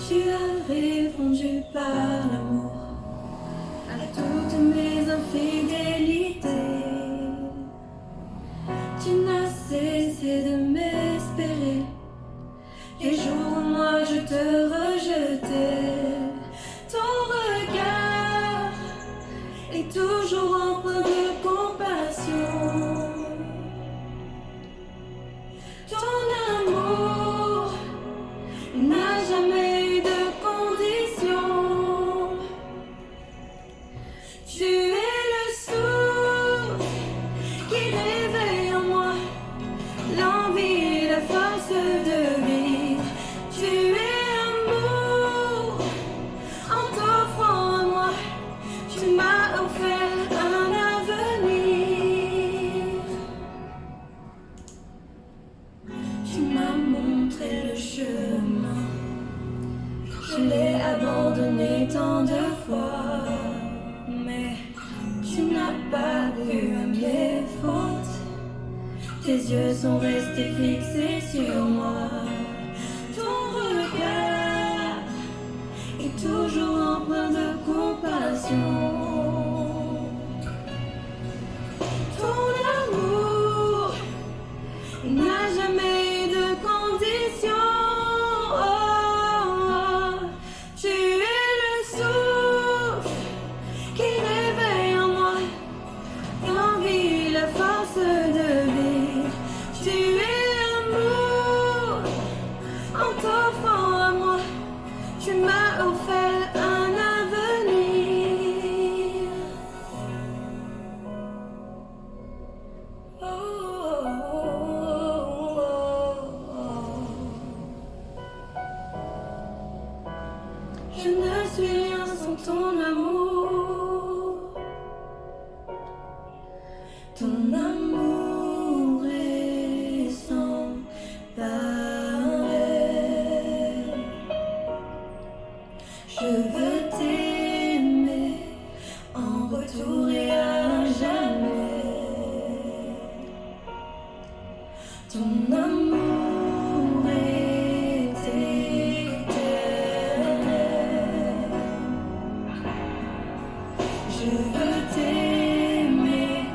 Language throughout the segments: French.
Tu as répondu par l'amour à toutes mes infidélités. Tu n'as cessé de m'espérer les jours où moi je te rejetais. Ton regard est toujours empreint de compassion. Ton amour n'a jamais eu de condition. Tu es le souffle qui réveille en moi l'envie, la force de vivre. Tu es amour, en t'offrant à moi, tu m'as offert un avenir. Tu m'as montré le chemin, je l'ai abandonné tant de fois, mais tu n'as pas vu mes fautes. Tes yeux sont restés fixés sur moi. Ton regard est toujours empreint de compassion. Ton amour n'a jamais eu de condition. Oh, tu es le souffle qui réveille en moi l'envie, la force de vivre. Tu es amour, en t'offrant à moi, tu m'as offert un avenir. Oh, oh, oh, oh, oh. Je ne suis rien sans ton amour. Ton amour est sans pareil. Je veux t'aimer en retour et à jamais. Ton amour est éternel. Je veux t'aimer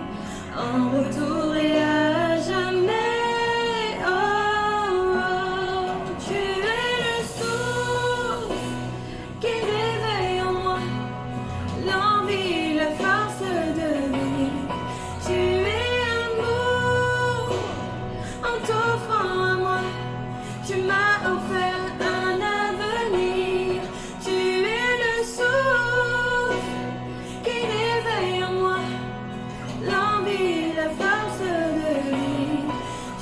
en retour et à jamais. Oh, oh, tu es le souffle qui réveille en moi l'envie, la force de vivre. Tu es amour, en t'offrant à moi, tu m'as offert un avenir. Tu es le souffle qui réveille en moi l'envie, la force de vivre.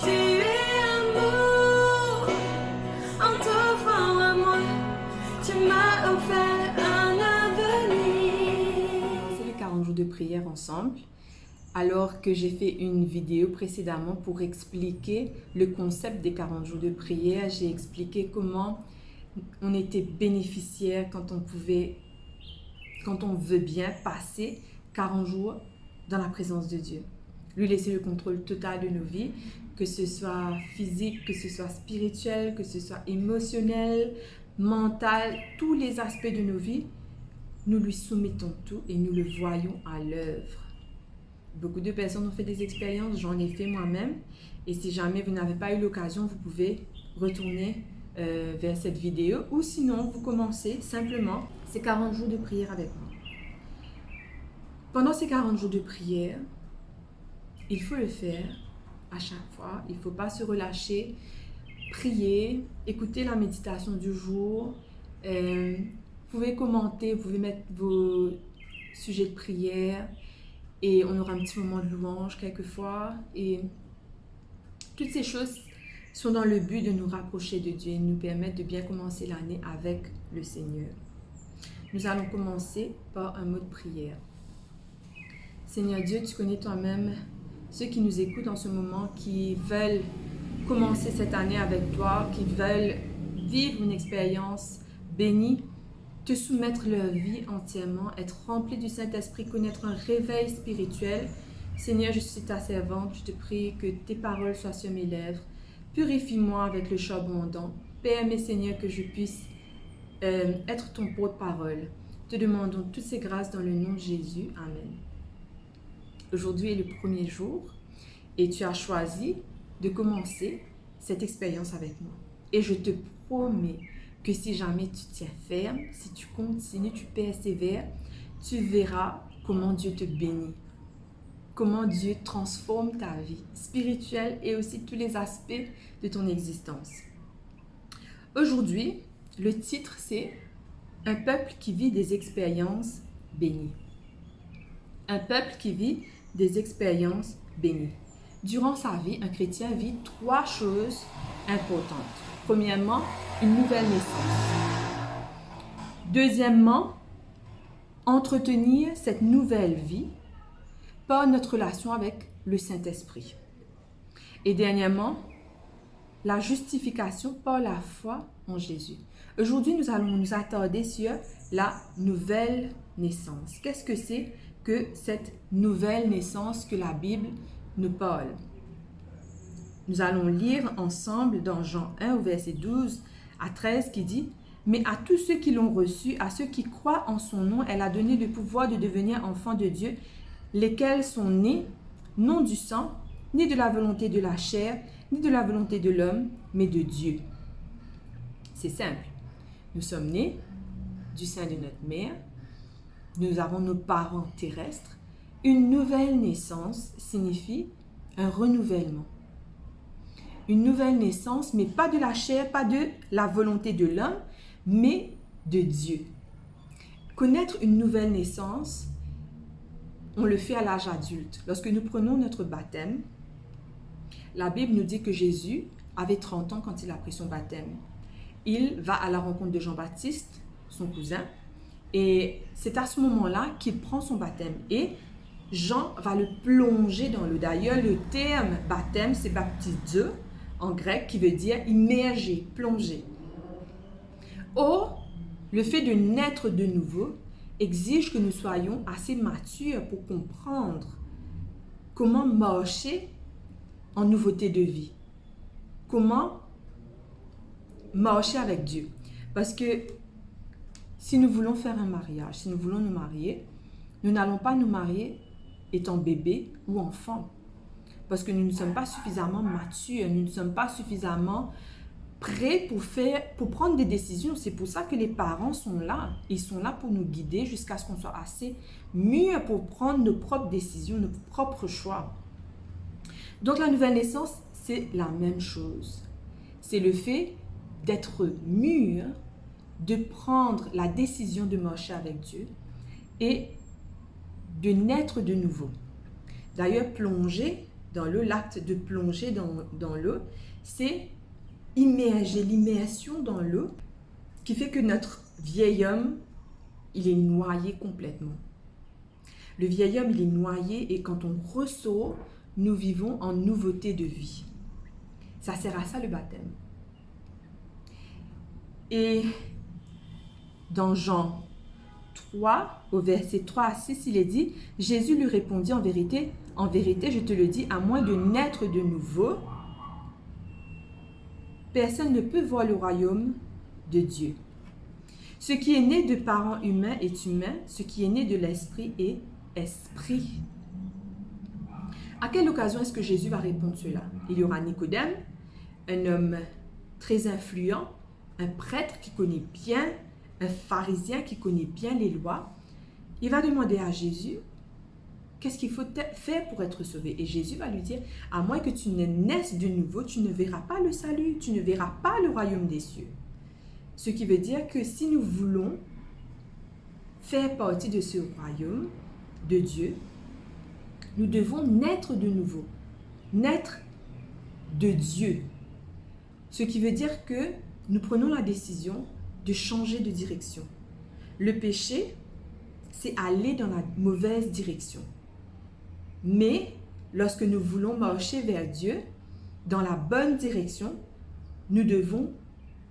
Tu es amour, en t'offrant à moi, tu m'as offert un avenir. C'est les 40 jours de prière ensemble, alors que j'ai fait une vidéo précédemment pour expliquer le concept des 40 jours de prière. J'ai expliqué comment on était bénéficiaire quand on veut bien passer 40 jours dans la présence de Dieu. Lui laisser le contrôle total de nos vies, que ce soit physique, que ce soit spirituel, que ce soit émotionnel, mental, tous les aspects de nos vies, nous lui soumettons tout et nous le voyons à l'œuvre. Beaucoup de personnes ont fait des expériences, j'en ai fait moi-même. Et si jamais vous n'avez pas eu l'occasion, vous pouvez retourner vers cette vidéo. Ou sinon, vous commencez simplement ces 40 jours de prière avec moi. Pendant ces 40 jours de prière, il faut le faire à chaque fois. Il ne faut pas se relâcher. Prier, écouter la méditation du jour. Vous pouvez commenter, vous pouvez mettre vos sujets de prière. Et on aura un petit moment de louange quelquefois. Et toutes ces choses sont dans le but de nous rapprocher de Dieu et nous permettre de bien commencer l'année avec le Seigneur. Nous allons commencer par un mot de prière. Seigneur Dieu, tu connais toi-même ceux qui nous écoutent en ce moment, qui veulent commencer cette année avec toi, qui veulent vivre une expérience bénie, te soumettre leur vie entièrement, être rempli du Saint-Esprit, connaître un réveil spirituel. Seigneur, je suis ta servante, je te prie que tes paroles soient sur mes lèvres. Purifie-moi avec le charbon ardent. Permets, Seigneur, que je puisse être ton porte-parole. Te demandons toutes ces grâces dans le nom de Jésus. Amen. Aujourd'hui est le premier jour et tu as choisi de commencer cette expérience avec moi. Et je te promets que si jamais tu tiens ferme, si tu continues, tu persévères, tu verras comment Dieu te bénit, comment Dieu transforme ta vie spirituelle et aussi tous les aspects de ton existence. Aujourd'hui, le titre c'est « Un peuple qui vit des expériences bénies ». Un peuple qui vit des expériences bénies. Durant sa vie, un chrétien vit 3 choses importantes. Premièrement, une nouvelle naissance. Deuxièmement, entretenir cette nouvelle vie par notre relation avec le Saint-Esprit. Et dernièrement, la justification par la foi en Jésus. Aujourd'hui, nous allons nous attarder sur la nouvelle naissance. Qu'est-ce que c'est que cette nouvelle naissance que la Bible nous parle? Nous allons lire ensemble dans Jean 1 au verset 12 à 13 qui dit « Mais à tous ceux qui l'ont reçu, à ceux qui croient en son nom, elle a donné le pouvoir de devenir enfants de Dieu, lesquels sont nés, non du sang, ni de la volonté de la chair, ni de la volonté de l'homme, mais de Dieu. » C'est simple. Nous sommes nés du sein de notre mère. Nous avons nos parents terrestres. Une nouvelle naissance signifie un renouvellement. Une nouvelle naissance, mais pas de la chair, pas de la volonté de l'homme, mais de Dieu. Connaître une nouvelle naissance, on le fait à l'âge adulte. Lorsque nous prenons notre baptême, la Bible nous dit que Jésus avait 30 ans quand il a pris son baptême. Il va à la rencontre de Jean-Baptiste, son cousin, et c'est à ce moment-là qu'il prend son baptême. Et Jean va le plonger dans l'eau. D'ailleurs, le terme baptême, c'est baptizo en grec, qui veut dire immerger, plonger. Or, le fait de naître de nouveau exige que nous soyons assez matures pour comprendre comment marcher en nouveauté de vie. Comment marcher avec Dieu. Parce que si nous voulons faire un mariage, si nous voulons nous marier, nous n'allons pas nous marier étant bébé ou enfant. Parce que nous ne sommes pas suffisamment matures, nous ne sommes pas suffisamment prêts pour prendre des décisions. C'est pour ça que les parents sont là. Ils sont là pour nous guider jusqu'à ce qu'on soit assez mûrs pour prendre nos propres décisions, nos propres choix. Donc la nouvelle naissance, c'est la même chose. C'est le fait d'être mûr, de prendre la décision de marcher avec Dieu et de naître de nouveau. D'ailleurs, plonger dans l'eau, l'acte de plonger dans l'eau, c'est immerger, l'immersion dans l'eau qui fait que notre vieil homme, il est noyé complètement. Le vieil homme, il est noyé et quand on ressort, nous vivons en nouveauté de vie. Ça sert à ça le baptême. Et dans Jean 3, au verset 3 à 6, il est dit, Jésus lui répondit en vérité, je te le dis, à moins de naître de nouveau, personne ne peut voir le royaume de Dieu. Ce qui est né de parents humains est humain, ce qui est né de l'esprit est esprit. À quelle occasion est-ce que Jésus va répondre cela? Il y aura Nicodème, un homme très influent, un prêtre qui connaît bien, un pharisien qui connaît bien les lois. Il va demander à Jésus, qu'est-ce qu'il faut faire pour être sauvé? Et Jésus va lui dire, à moins que tu ne naisses de nouveau, tu ne verras pas le salut, tu ne verras pas le royaume des cieux. Ce qui veut dire que si nous voulons faire partie de ce royaume de Dieu, nous devons naître de nouveau, naître de Dieu. Ce qui veut dire que nous prenons la décision de changer de direction. Le péché, c'est aller dans la mauvaise direction. Mais lorsque nous voulons marcher vers Dieu, dans la bonne direction, nous devons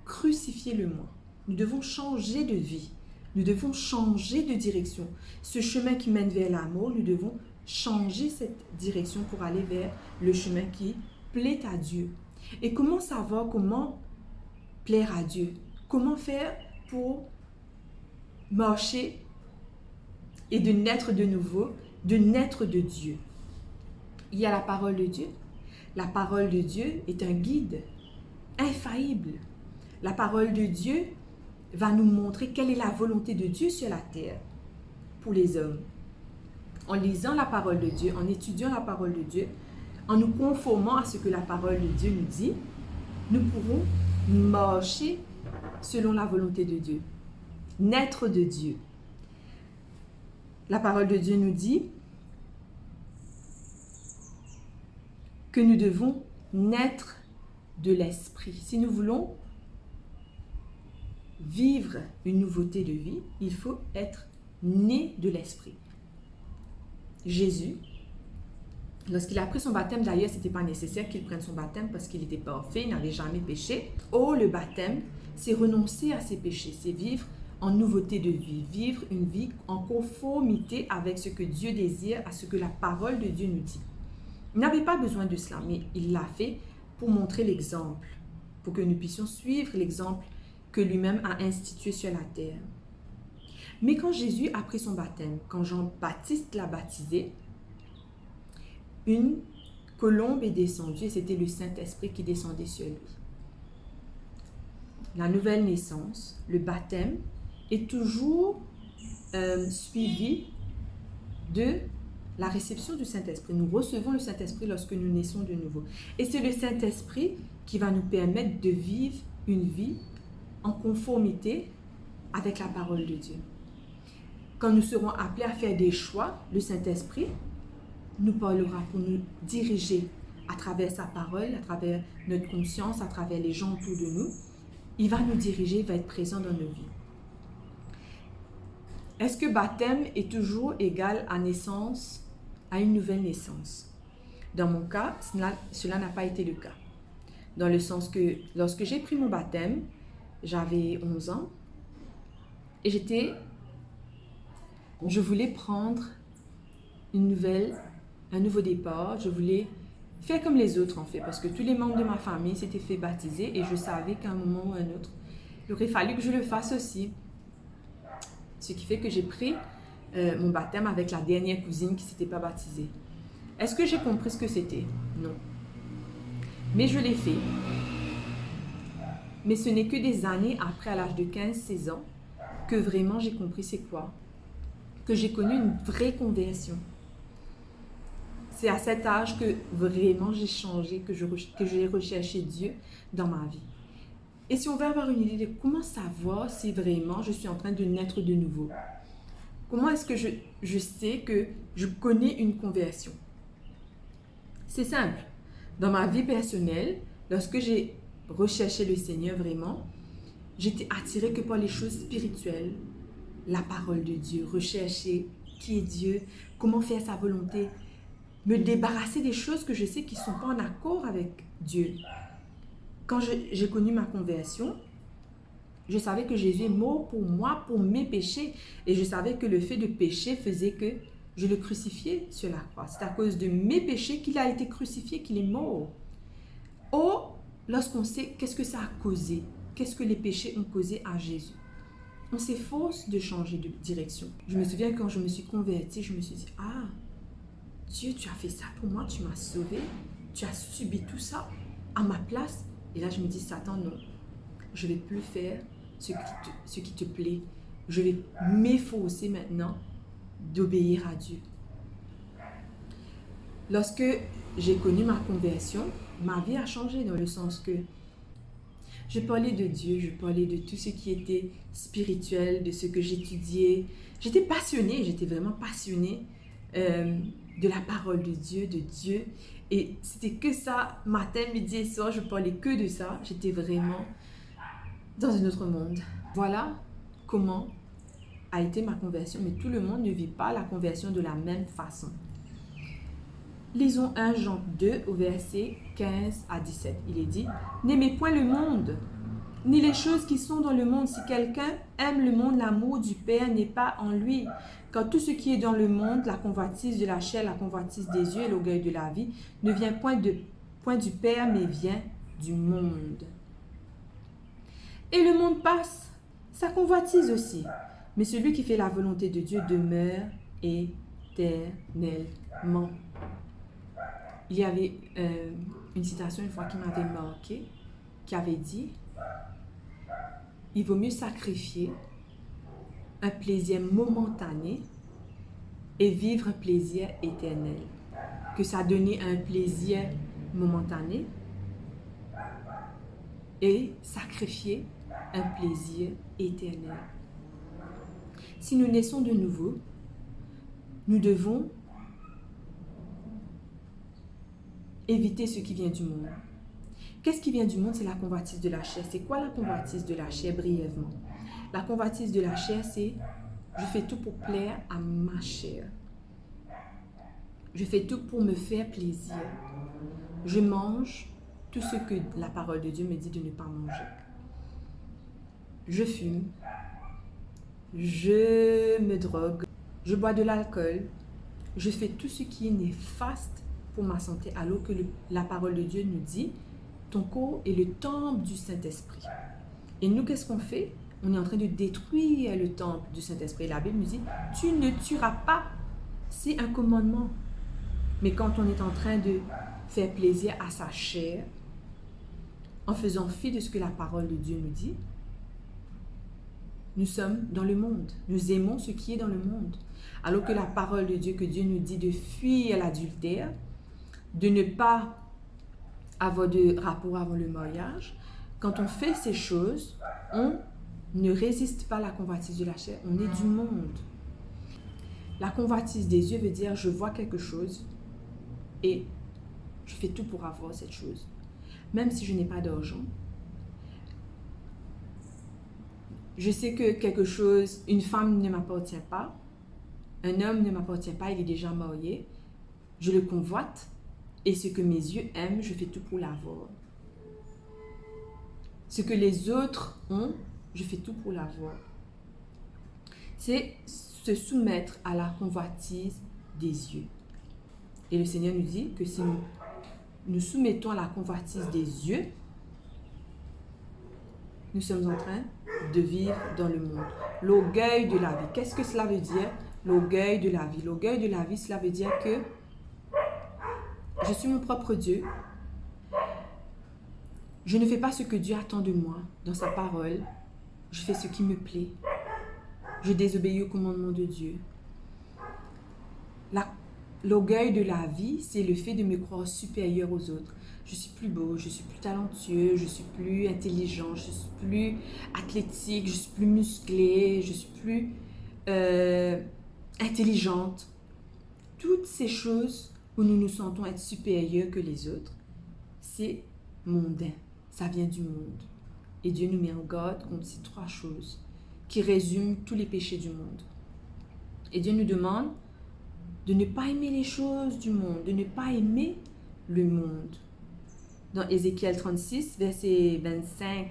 crucifier le moi. Nous devons changer de vie. Nous devons changer de direction. Ce chemin qui mène vers l'amour, nous devons changer cette direction pour aller vers le chemin qui plaît à Dieu. Et comment savoir comment plaire à Dieu? Comment faire pour marcher et de naître de nouveau, de naître de Dieu. Il y a la parole de Dieu. La parole de Dieu est un guide infaillible. La parole de Dieu va nous montrer quelle est la volonté de Dieu sur la terre pour les hommes. En lisant la parole de Dieu, en étudiant la parole de Dieu, en nous conformant à ce que la parole de Dieu nous dit, nous pourrons marcher selon la volonté de Dieu, naître de Dieu. La parole de Dieu nous dit que nous devons naître de l'esprit. Si nous voulons vivre une nouveauté de vie, il faut être né de l'esprit. Jésus, lorsqu'il a pris son baptême, d'ailleurs, ce n'était pas nécessaire qu'il prenne son baptême parce qu'il était parfait, il n'avait jamais péché. Oh, le baptême, c'est renoncer à ses péchés, c'est vivre en nouveauté de vie, vivre une vie en conformité avec ce que Dieu désire, à ce que la parole de Dieu nous dit. Il n'avait pas besoin de cela, mais il l'a fait pour montrer l'exemple, pour que nous puissions suivre l'exemple que lui-même a institué sur la terre. Mais quand Jésus a pris son baptême, quand Jean-Baptiste l'a baptisé, une colombe est descendue et c'était le Saint-Esprit qui descendait sur lui. La nouvelle naissance, le baptême, est toujours suivi de la réception du Saint-Esprit. Nous recevons le Saint-Esprit lorsque nous naissons de nouveau. Et c'est le Saint-Esprit qui va nous permettre de vivre une vie en conformité avec la parole de Dieu. Quand nous serons appelés à faire des choix, le Saint-Esprit nous parlera pour nous diriger à travers sa parole, à travers notre conscience, à travers les gens autour de nous. Il va nous diriger, il va être présent dans nos vies. Est-ce que baptême est toujours égal à naissance, à une nouvelle naissance? Dans mon cas, cela n'a pas été le cas. Dans le sens que lorsque j'ai pris mon baptême, j'avais 11 ans et je voulais prendre un nouveau départ. Je voulais faire comme les autres en fait, parce que tous les membres de ma famille s'étaient fait baptiser et je savais qu'à un moment ou à un autre, il aurait fallu que je le fasse aussi. Ce qui fait que j'ai pris mon baptême avec la dernière cousine qui ne s'était pas baptisée. Est-ce que j'ai compris ce que c'était? Non. Mais je l'ai fait. Mais ce n'est que des années après, à l'âge de 15-16 ans, que vraiment j'ai compris c'est quoi. Que j'ai connu une vraie conversion. C'est à cet âge que vraiment j'ai changé, que j'ai recherché Dieu dans ma vie. Et si on veut avoir une idée de comment savoir si vraiment je suis en train de naître de nouveau, comment est-ce que je sais que je connais une conversion? C'est simple. Dans ma vie personnelle, lorsque j'ai recherché le Seigneur vraiment, j'étais attirée que par les choses spirituelles, la parole de Dieu, rechercher qui est Dieu, comment faire sa volonté, me débarrasser des choses que je sais qui ne sont pas en accord avec Dieu. Quand j'ai connu ma conversion, je savais que Jésus est mort pour moi, pour mes péchés. Et je savais que le fait de pécher faisait que je le crucifiais sur la croix. C'est à cause de mes péchés qu'il a été crucifié, qu'il est mort. Or, lorsqu'on sait qu'est-ce que ça a causé, qu'est-ce que les péchés ont causé à Jésus, on s'efforce de changer de direction. Je me souviens quand je me suis convertie, je me suis dit, ah, Dieu, tu as fait ça pour moi, tu m'as sauvé, tu as subi tout ça à ma place. Et là, je me dis, Satan, non, je ne vais plus faire ce qui te plaît. Je vais m'efforcer maintenant d'obéir à Dieu. Lorsque j'ai connu ma conversion, ma vie a changé dans le sens que je parlais de Dieu, je parlais de tout ce qui était spirituel, de ce que j'étudiais. J'étais passionnée, j'étais vraiment passionnée de la parole de Dieu. Et c'était que ça, matin, midi et soir, je parlais que de ça. J'étais vraiment dans un autre monde. Voilà comment a été ma conversion. Mais tout le monde ne vit pas la conversion de la même façon. Lisons 1 Jean 2 au verset 15 à 17. Il est dit, « N'aimez point le monde, ni les choses qui sont dans le monde. Si quelqu'un aime le monde, l'amour du Père n'est pas en lui. Car tout ce qui est dans le monde, la convoitise de la chair, la convoitise des yeux et l'orgueil de la vie, ne vient point du Père, mais vient du monde. Et le monde passe, sa convoitise aussi. Mais celui qui fait la volonté de Dieu demeure éternellement. Il y avait une citation une fois qui m'avait marqué, qui avait dit, il vaut mieux sacrifier un plaisir momentané et vivre un plaisir éternel que ça donner un plaisir momentané et sacrifier un plaisir éternel. Si nous naissons de nouveau, nous devons éviter ce qui vient du monde. Qu'est-ce qui vient du monde? C'est la convoitise de la chair. C'est quoi la convoitise de la chair brièvement? La convoitise de la chair, c'est je fais tout pour plaire à ma chair. Je fais tout pour me faire plaisir. Je mange tout ce que la parole de Dieu me dit de ne pas manger. Je fume. Je me drogue. Je bois de l'alcool. Je fais tout ce qui est néfaste pour ma santé, alors que la parole de Dieu nous dit ton corps est le temple du Saint-Esprit. Et nous, qu'est-ce qu'on fait? On est en train de détruire le temple du Saint-Esprit. La Bible nous dit, tu ne tueras pas. C'est un commandement. Mais quand on est en train de faire plaisir à sa chair, en faisant fi de ce que la parole de Dieu nous dit, nous sommes dans le monde. Nous aimons ce qui est dans le monde. Alors que la parole de Dieu, que Dieu nous dit de fuir l'adultère, de ne pas avoir de rapport avant le mariage, quand on fait ces choses, on ne résiste pas à la convoitise de la chair, on est du monde. La convoitise des yeux veut dire je vois quelque chose et je fais tout pour avoir cette chose. Même si je n'ai pas d'argent, je sais que quelque chose, une femme ne m'appartient pas, un homme ne m'appartient pas, il est déjà marié, je le convoite et ce que mes yeux aiment, je fais tout pour l'avoir. Ce que les autres ont, je fais tout pour l'avoir. C'est se soumettre à la convoitise des yeux. Et le Seigneur nous dit que si nous soumettons à la convoitise des yeux, nous sommes en train de vivre dans le monde. L'orgueil de la vie. Qu'est-ce que cela veut dire? L'orgueil de la vie. L'orgueil de la vie, cela veut dire que je suis mon propre Dieu. Je ne fais pas ce que Dieu attend de moi dans sa parole. Je fais ce qui me plaît. Je désobéis au commandement de Dieu. L'orgueil de la vie, c'est le fait de me croire supérieur aux autres. Je suis plus beau, je suis plus talentueux, je suis plus intelligent, je suis plus athlétique, je suis plus musclé, je suis plus intelligente. Toutes ces choses où nous nous sentons être supérieurs que les autres, c'est mondain. Ça vient du monde. Et Dieu nous met en garde contre ces trois choses qui résument tous les péchés du monde. Et Dieu nous demande de ne pas aimer les choses du monde, de ne pas aimer le monde. Dans Ézéchiel 36, versets 25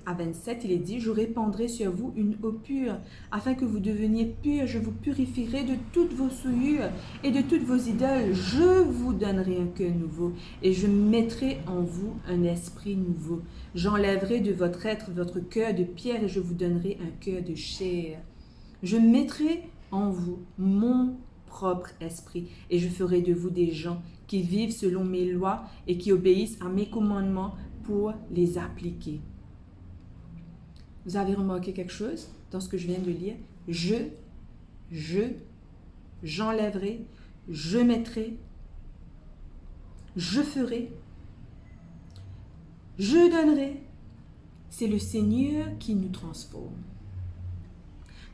à 27, il est dit « Je répandrai sur vous une eau pure, afin que vous deveniez purs. Je vous purifierai de toutes vos souillures et de toutes vos idoles. Je vous donnerai un cœur nouveau et je mettrai en vous un esprit nouveau. J'enlèverai de votre être votre cœur de pierre et je vous donnerai un cœur de chair. Je mettrai en vous mon propre esprit et je ferai de vous des gens qui vivent selon mes lois et qui obéissent à mes commandements pour les appliquer. » Vous avez remarqué quelque chose dans ce que je viens de lire? J'enlèverai, je mettrai, je ferai, je donnerai. C'est le Seigneur qui nous transforme.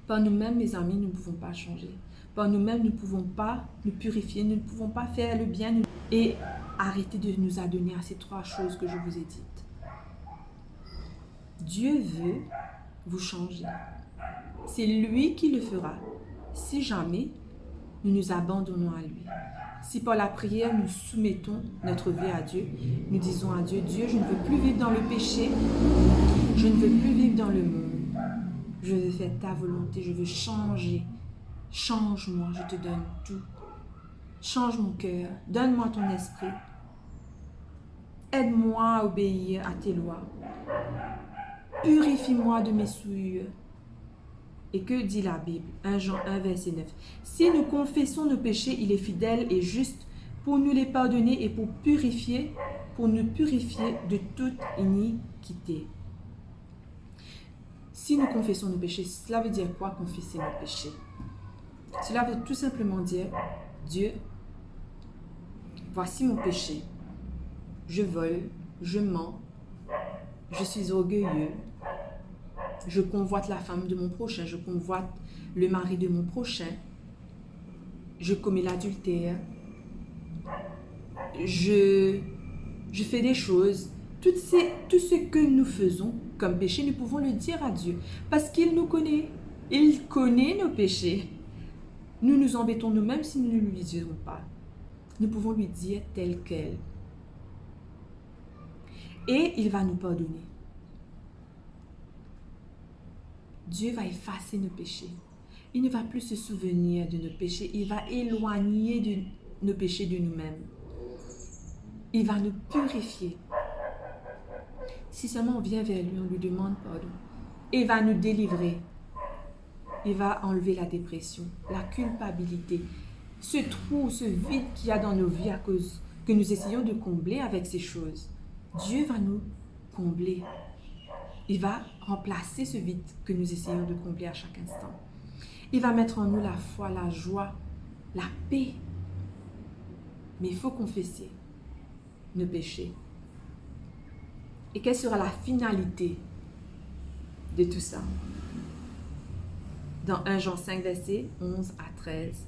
Par nous-mêmes, mes amis, nous ne pouvons pas changer. Par nous-mêmes, nous ne pouvons pas nous purifier, nous ne pouvons pas faire le bien et arrêter de nous adonner à ces trois choses que je vous ai dites. Dieu veut vous changer. C'est lui qui le fera si jamais nous nous abandonnons à lui. Si par la prière nous soumettons notre vie à Dieu, nous disons à Dieu, Dieu, je ne veux plus vivre dans le péché, je ne veux plus vivre dans le monde. Je veux faire ta volonté, je veux changer. Change-moi, je te donne tout. Change mon cœur, donne-moi ton esprit. Aide-moi à obéir à tes lois. purifie-moi de mes souillures. Et que dit la Bible? 1 Jean 1, verset 9. Si nous confessons nos péchés, il est fidèle et juste pour nous les pardonner et pour nous purifier de toute iniquité. Si nous confessons nos péchés, cela veut dire quoi, confesser nos péchés? Cela veut tout simplement dire, Dieu, voici mon péché. Je vole, je mens, je suis orgueilleux, je convoite la femme de mon prochain, je convoite le mari de mon prochain, je commets l'adultère, je fais des choses. Tout ce que nous faisons comme péché, nous pouvons le dire à Dieu parce qu'il nous connaît. Il connaît nos péchés. Nous nous embêtons nous-mêmes si nous ne lui disons pas. Nous pouvons lui dire tel quel. Et il va nous pardonner. Dieu va effacer nos péchés. Il ne va plus se souvenir de nos péchés. Il va éloigner nos péchés de nous-mêmes. Il va nous purifier. Si seulement on vient vers lui, on lui demande pardon. Il va nous délivrer. Il va enlever la dépression, la culpabilité, ce trou, ce vide qu'il y a dans nos vies à cause que nous essayons de combler avec ces choses. Dieu va nous combler. Il va remplacer ce vide que nous essayons de combler à chaque instant. Il va mettre en nous la foi, la joie, la paix. Mais il faut confesser nos péchés. Et quelle sera la finalité de tout ça? Dans 1 Jean 5, versets 11 à 13.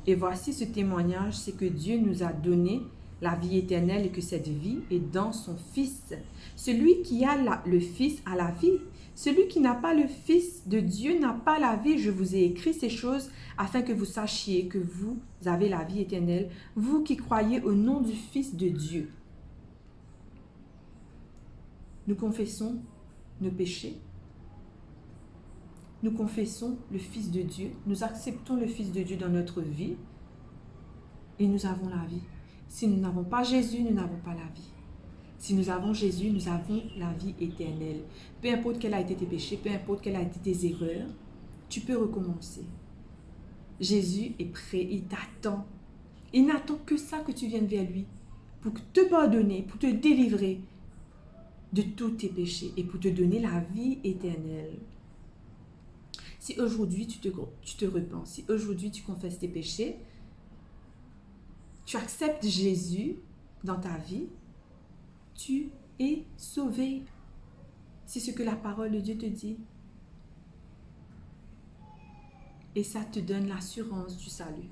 Et voici ce témoignage, c'est que Dieu nous a donné la vie éternelle et que cette vie est dans son Fils. Celui qui a le Fils a la vie. Celui qui n'a pas le Fils de Dieu n'a pas la vie. Je vous ai écrit ces choses afin que vous sachiez que vous avez la vie éternelle, vous qui croyez au nom du Fils de Dieu. Nous confessons nos péchés. Nous confessons le Fils de Dieu. Nous acceptons le Fils de Dieu dans notre vie. Et nous avons la vie. Si nous n'avons pas Jésus, nous n'avons pas la vie. Si nous avons Jésus, nous avons la vie éternelle. Peu importe quel a été tes péchés, peu importe quelles a été tes erreurs, tu peux recommencer. Jésus est prêt, il t'attend. Il n'attend que ça, que tu viennes vers lui pour te pardonner, pour te délivrer de tous tes péchés et pour te donner la vie éternelle. Si aujourd'hui tu te repens, si aujourd'hui tu confesses tes péchés, tu acceptes Jésus dans ta vie, tu es sauvé. C'est ce que la parole de Dieu te dit. Et ça te donne l'assurance du salut.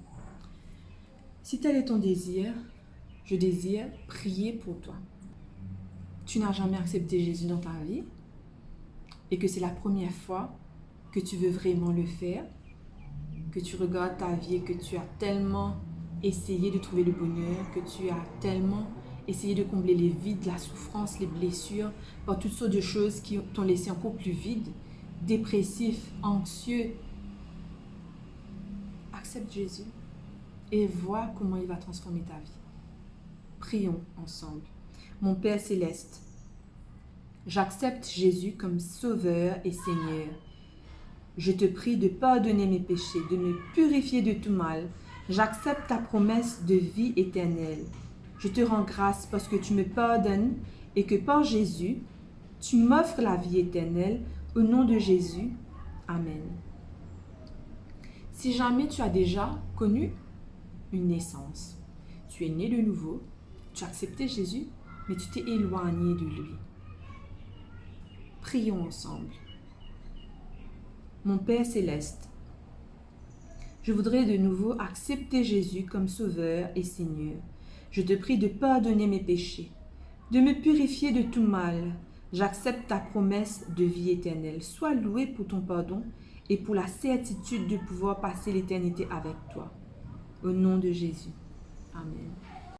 Si tel est ton désir, je désire prier pour toi. Tu n'as jamais accepté Jésus dans ta vie et que c'est la première fois que tu veux vraiment le faire, que tu regardes ta vie et que tu as tellement essayé de trouver le bonheur, que tu as tellement essayé de combler les vides, la souffrance, les blessures, par toutes sortes de choses qui t'ont laissé encore plus vide, dépressif, anxieux. Accepte Jésus et vois comment il va transformer ta vie. Prions ensemble. Mon Père céleste, j'accepte Jésus comme Sauveur et Seigneur. Je te prie de pardonner mes péchés, de me purifier de tout mal. J'accepte ta promesse de vie éternelle. Je te rends grâce parce que tu me pardonnes et que par Jésus, tu m'offres la vie éternelle. Au nom de Jésus, Amen. Si jamais tu as déjà connu une naissance, tu es né de nouveau, tu as accepté Jésus, mais tu t'es éloigné de lui. Prions ensemble. Mon Père céleste, je voudrais de nouveau accepter Jésus comme Sauveur et Seigneur. Je te prie de pardonner mes péchés, de me purifier de tout mal. J'accepte ta promesse de vie éternelle. Sois loué pour ton pardon et pour la certitude de pouvoir passer l'éternité avec toi. Au nom de Jésus. Amen.